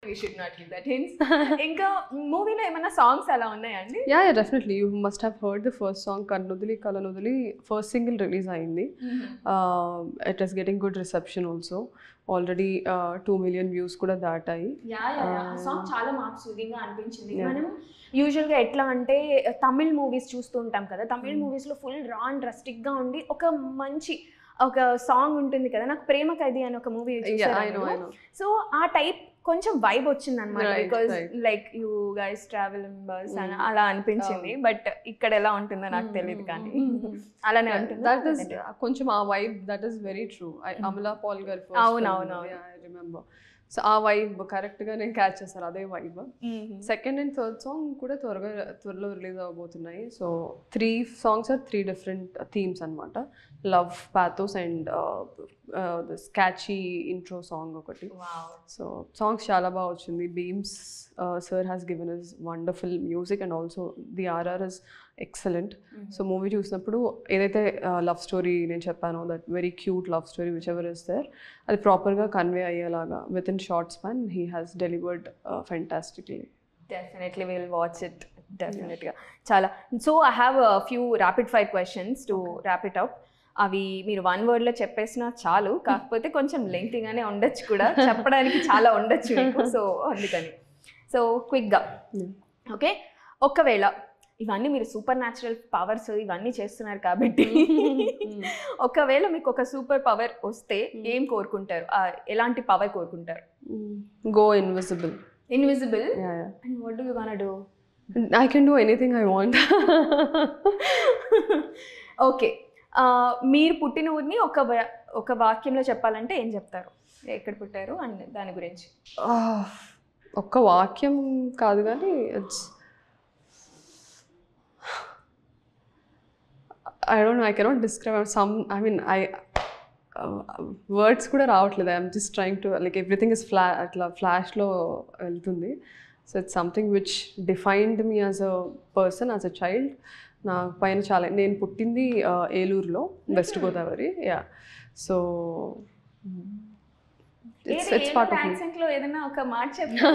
we should not give that hints. ఇంకా మూవీలో ఏమైనా సాంగ్స్ అలా ఉన్నాయండి? Yeah, definitely. You must have heard the first song, Kannudili Kalanudili. First single release ayindi. It is getting good reception also. Already 2 million views kuda దాటాయి. Song చాలా మాకు soothing గా అనిపించింది. మనం యూజువల్ గా ఎట్లా అంటే తమిళ్ మూవీస్ చూస్తూ ఉంటాం కదా, తమిళ్ మూవీస్ లో ఫుల్ రా అండ్ రస్టిక్ గా ఉండి ఒక మంచి ఒక సాంగ్ ఉంటుంది కదా, నాకు ప్రేమ ఖైదీ అని ఒక మూవీ చూసాను. సో ఆ టైప్ కొంచెం వైబ్ వచ్చింది అనమాట, because like you guys travel in bus అని అలా అనిపించింది. బట్ ఇక్కడ ఎలా ఉంటుందో నాకు తెలియదు, కానీ అలానే ఉంటుంది. దట్ ఇస్ కొంచెం ఆ vibe, that is very true. Amala Paul గారి అవునవును, ఐ రిమెంబర్. సో ఆ వైబ్ కరెక్ట్గా నేను క్యాచ్ చేస్తాను, అదే vibe. Second and third song కూడా త్వరలో రిలీజ్ అవబోతున్నాయి. So 3 songs are 3 different themes అనమాట. లవ్, పాథోస్ అండ్ స్కాచీ ఇంట్రో సాంగ్ ఒకటి. సో సాంగ్స్ చాలా బాగా వచ్చింది. Bheems sir has given us wonderful music and also the RR is excellent. So movie చూసినప్పుడు ఏదైతే లవ్ స్టోరీ నేను చెప్పానో, that very cute love story which ever is there, అది ప్రాపర్గా కన్వే అయ్యేలాగా within short span he has delivered fantastically. Definitely will watch it, డెఫినెట్గా. చాలా. So I have few rapid fire questions to wrap it up. అవి మీరు 1 wordలో చెప్పేసినా చాలు, కాకపోతే కొంచెం లెంగ్తీగానే ఉండొచ్చు కూడా, చెప్పడానికి చాలా ఉండొచ్చు మీకు, సో అందుకని. సో క్విక్గా, ఓకే. ఒకవేళ ఇవన్నీ మీరు సూపర్ న్యాచురల్ పవర్స్ ఇవన్నీ చేస్తున్నారు కాబట్టి, ఒకవేళ మీకు ఒక సూపర్ పవర్ వస్తే ఏం కోరుకుంటారు? ఎలాంటి పవర్ కోరుకుంటారు? Go invisible. Invisible? And what do you want do? I can do anything I want. Okay. మీరు పుట్టిన ఊరిని ఒక వాక్యంలో చెప్పాలంటే ఏం చెప్తారు? ఎక్కడ పుట్టారు అండ్ దాని గురించి? ఒక్క వాక్యం కాదు కానీ it's, I don't know, I cannot describe some, I mean, words కూడా రావట్లేదు. I'm just trying to, like, everything is అట్లా ఫ్లాష్లో వెళ్తుంది. So it's something which defined me as a person, as a child. నా పైన చాలా, నేను పుట్టింది ఏలూరులో, west Godavari. Yeah, so it's part of accent లో ఏదైనా ఒక మాట చూద్దాం.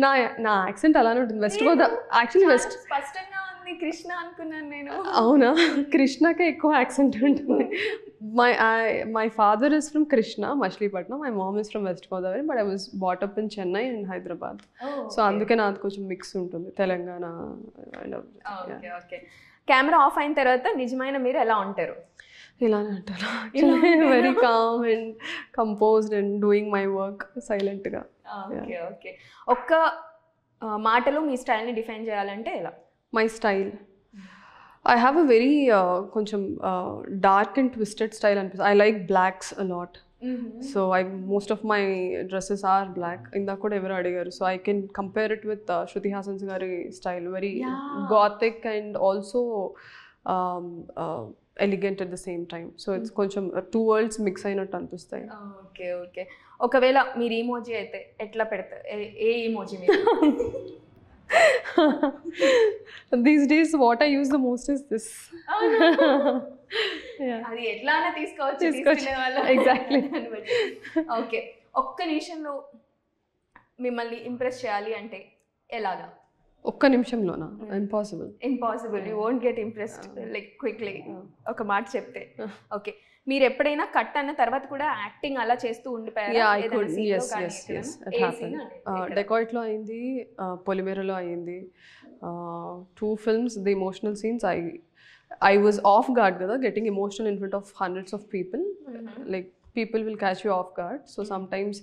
నా యాక్సెంట్ అలానే ఉంటుంది. వెస్ట్ గోదావరి యాక్చువల్లీ వెస్ట్ స్పష్టంగా ఉంది. కృష్ణ అనుకున్నాను నేను. అవునా? కృష్ణకే ఎక్కువ యాక్సెంట్ ఉంటుంది. My father is from Krishna, Machilipatnam. My mom is from West Godavari, but I was brought up in Chennai and Hyderabad. So అందుకే నాది కొంచెం మిక్స్ ఉంటుంది, Telangana. Okay okay. Camera off అయిన తర్వాత నిజమైన మీరు ఎలా ఉంటారు? ఇలానే అంటారు, very calm and composed and doing my work సైలెంట్గా. Okay okay. ఒక్క మాటలో మీ స్టైల్ని డిఫైన్ చేయాలంటే ఎలా? My style, I have a very కొంచెం dark and twisted style అనిపిస్తుంది. I like blacks a lot. So most of my dresses are black. ఇందాక కూడా ఎవరు అడిగారు. So I can compare it with Shruti Hassan's గారి style, very gothic and also elegant at the same time. So it's కొంచెం 2 worlds mix అయినట్టు అనిపిస్తాయి. Okay okay. ఒకవేళ మీరు ఈమోజీ అయితే ఎట్లా పెడతారు? ఏ ఈమోజీ మీరు? These days what I use the most is this. అది ఎట్లానే తీసుకోవచ్చు. ఎగ్జాక్ట్లీ. ఓకే. ఒక్క నిమిషంలో మిమ్మల్ని ఇంప్రెస్ చేయాలి అంటే ఎలాగా? ఒక్క నిమిషంలోనా? Impossible. You won't get impressed like quickly. ఒక మాట చెప్తే. ఓకే. మీరు ఎప్పుడైనా కట్ అన్న తర్వాత కూడా యాక్టింగ్ అలా చేస్తూ ఉండిపోయారా? డెకాయిట్లో అయింది, పొలిమేరలో అయింది, 2 films. The emotional scenes, I was off guard kada, getting emotional in front of hundreds of people. Like, people will catch you off guard, so sometimes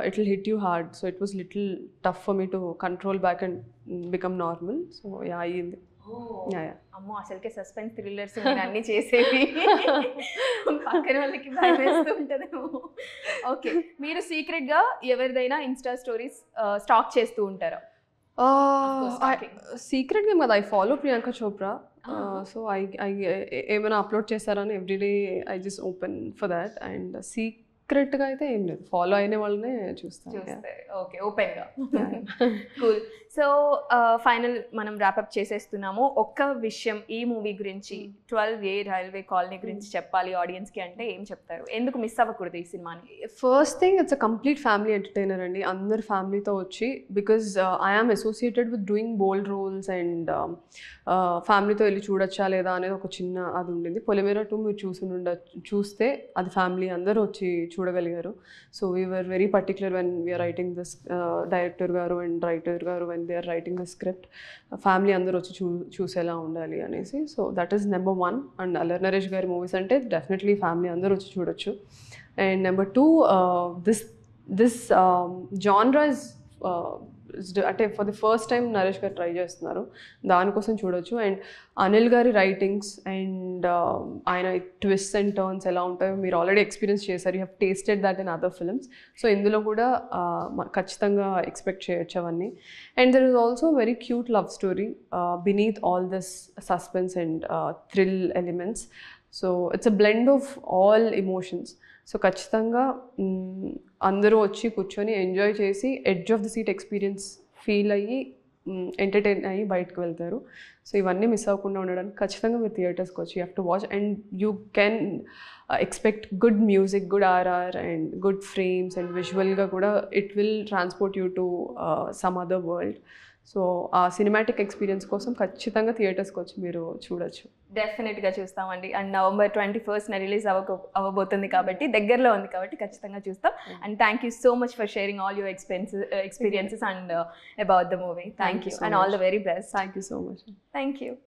it will hit you hard. So it was little tough for me to control back and become normal. So yeah, అయ్యింది. అమ్మో, అసలుకే suspense thrillers అన్ని చేసేవి, పక్కన వాళ్ళకి భయం వేస్తూ ఉంటుందేమో. ఓకే. మీరు సీక్రెట్ గా ఎవరిదైనా ఇన్స్టా స్టోరీస్ స్టాక్ చేస్తూ ఉంటారా? సీక్రెట్ గా కదా, I follow Priyanka Chopra. So I ఏమైనా అప్లోడ్ చేస్తారని everyday I just open for that. And సీక్రెట్గా అయితే ఏం లేదు, ఫాలో అయిన వాళ్ళనే చూస్తాను. చూస్తే ఓకే, ఓపెన్గా. కూల్. సో ఫైనల్ మనం ర్యాపప్ చేసేస్తున్నాము. ఒక్క విషయం ఈ మూవీ గురించి 12A రైల్వే కాలనీ గురించి చెప్పాలి ఆడియన్స్కి అంటే ఏం చెప్తారు? ఎందుకు మిస్ అవ్వకూడదు ఈ సినిమాని? First thing, it's a complete family entertainer అండి. అందరు ఫ్యామిలీతో వచ్చి, because I am associated with doing bold roles and ఫ్యామిలీతో వెళ్ళి చూడొచ్చా లేదా అనేది ఒక చిన్న అది ఉండింది. పొలిమేర 2 మీరు చూస్తే అది ఫ్యామిలీ అందరూ వచ్చి చూడగలిగారు. So we're very particular when we're writing this, director గారు అండ్ రైటర్ గారు when they are writing the script, family అందరూ వచ్చి చూసేలా ఉండాలి అనేసి. So that is number 1. And Allari Naresh గారి మూవీస్ అంటే డెఫినెట్లీ ఫ్యామిలీ అందరూ వచ్చి చూడొచ్చు. And number 2, this genre is అంటే for the first time Naresh గారు ట్రై చేస్తున్నారు, దానికోసం చూడొచ్చు. అండ్ అనిల్ గారి రైటింగ్స్ అండ్ ఆయన ట్విస్ట్ అండ్ టర్న్స్ ఎలా ఉంటాయో మీరు ఆల్రెడీ ఎక్స్పీరియన్స్ చేశారు, you have tasted that in other films. So ఇందులో కూడా ఖచ్చితంగా ఎక్స్పెక్ట్ చేయొచ్చు అవన్నీ. And there is also very cute love story beneath all this suspense and thrill elements. So it's a blend of all emotions. So ఖచ్చితంగా అందరూ వచ్చి కూర్చొని enjoy చేసి edge of the seat experience feel అయ్యి entertain అయ్యి బయటకు వెళ్తారు. So ఇవన్నీ మిస్ అవ్వకుండా ఉండడానికి ఖచ్చితంగా మీరు థియేటర్స్కి వచ్చి you have to watch. And you can expect good music, good RR and good frames and విజువల్గా కూడా it will transport you to some other world. So ఆ సినిమాటిక్ ఎక్స్పీరియన్స్ కోసం ఖచ్చితంగా థియేటర్స్కి వచ్చి మీరు చూడొచ్చు. డెఫినెట్గా చూస్తామండి. అండ్ November 21st రిలీజ్ అవ్వబోతుంది కాబట్టి, దగ్గరలో ఉంది కాబట్టి ఖచ్చితంగా చూస్తాం. And thank you so much for sharing all your experiences and about the movie. Thank you and all the very best. Thank you so much. Thank you.